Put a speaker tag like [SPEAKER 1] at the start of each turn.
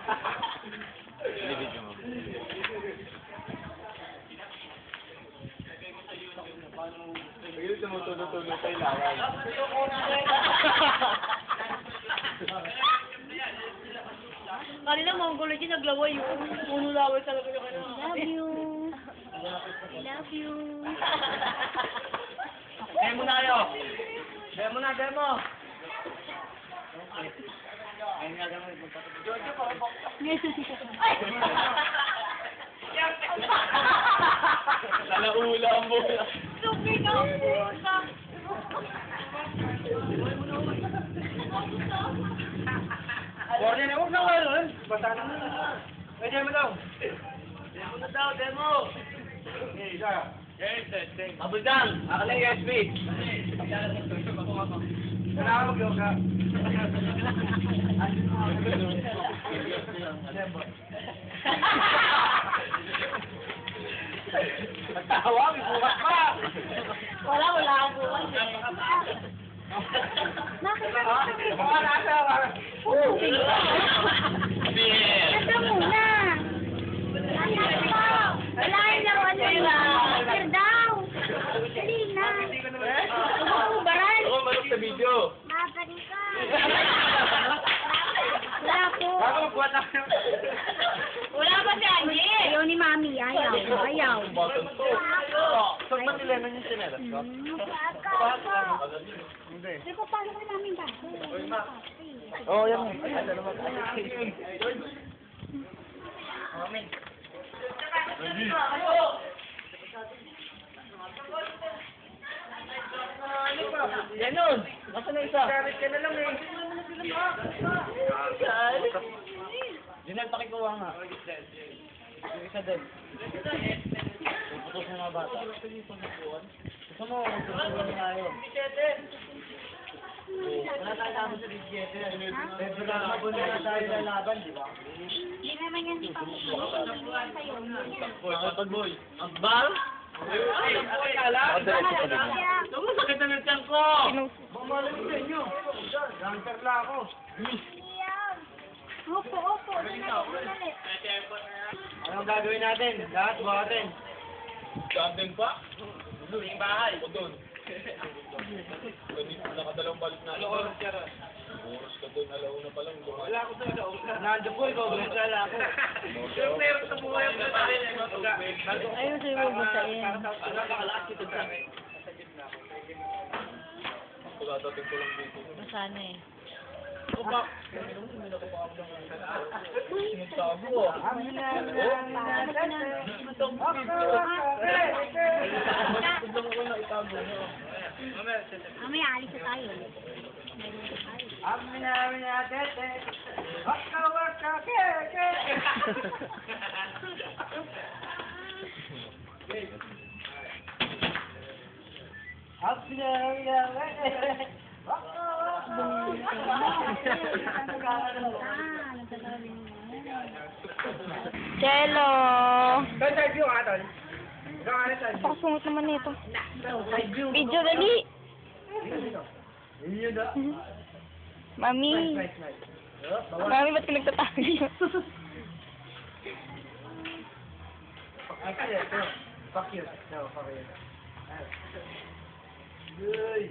[SPEAKER 1] Video mo.
[SPEAKER 2] Pagkili tumutulo-tulo tayo lawan.
[SPEAKER 3] Kanina Mongology naglaway yung puno laway talaga yung kanina.
[SPEAKER 4] Love you. I love you.
[SPEAKER 2] Demo na kayo. Demo na, demo. Ayun nga gano'n. Nalaula ang bola.
[SPEAKER 3] Stupid ang pusa.
[SPEAKER 2] Borne na, huwag na kayo. Basta na. Ay, demo daw. Demo na daw, demo. Okay, isa. Abuldan, akala yung USB. Kailangan mag-yung ka. Nagtawa, may bukas pa.
[SPEAKER 3] Wala akong buwan.
[SPEAKER 4] Bakit
[SPEAKER 2] Baka nasa,
[SPEAKER 4] Ito muna. Wala yung laruan nila. Sir daw. Dali na. Ubaran.
[SPEAKER 2] ako malok sa video.
[SPEAKER 4] Babalik ka. Wala po.
[SPEAKER 2] Bago magbuhat na.
[SPEAKER 3] Wala ba si Angie?
[SPEAKER 4] Ayaw ni Mami. Ayaw. Ayaw.
[SPEAKER 2] Saan ba nila nun yung sinelas ko? Hindi.
[SPEAKER 4] Hindi ko paano ko namin ba?
[SPEAKER 2] Oo, yan. Yan yun! Nasaan na isa? Garit ka na lang eh. Dinal, pakikuha nga. Yung isa din. Puputos ng mga bata. Gusto mo, magpupulan nga yun. Wala tayo namin sa BGS. Pero laban na tayo lalaban, di ba?
[SPEAKER 4] Hindi naman yan si Pami. Sa'yo.
[SPEAKER 2] Boy. Ang bal? Ay, kala? Naku, sakit na ng tiyan ko! Bumalik sa inyo. Dancer lang ako.
[SPEAKER 4] Opo, opo. Dali.
[SPEAKER 2] Anong gagawin natin? Lahat buhatin.
[SPEAKER 1] Gandeng pa? Yung bahay. O doon. Nakadalawang balik na. Ano oras ka rin? Oras ka doon. Alauna pa lang.
[SPEAKER 2] Wala ako sa Nando po, ikaw. Wala ako. Yung meron sa buhay ang natin.
[SPEAKER 3] Ayun sa'yo mo basahin.
[SPEAKER 2] Nakakalakas ito sa akin.
[SPEAKER 1] Pagkatating ko lang dito.
[SPEAKER 3] Masana eh.
[SPEAKER 1] Ako pa. Hindi na ko pa ako ng sinagsabi ko. Gusto mo ko na itago mo.
[SPEAKER 4] Mamaya alis na tayo.
[SPEAKER 2] Amin na tete. Waka waka keke. Amin na tete. Waka
[SPEAKER 3] Cello!
[SPEAKER 2] Side view nga tol. Ikaw nga side view.
[SPEAKER 3] Pasungot naman nito. Video dali!
[SPEAKER 2] Yun da.
[SPEAKER 3] Mami!
[SPEAKER 2] Nice.
[SPEAKER 3] Mami, ba't ka nagtatago?
[SPEAKER 2] Actually, ito. Fuck you. No, fuck you. Good.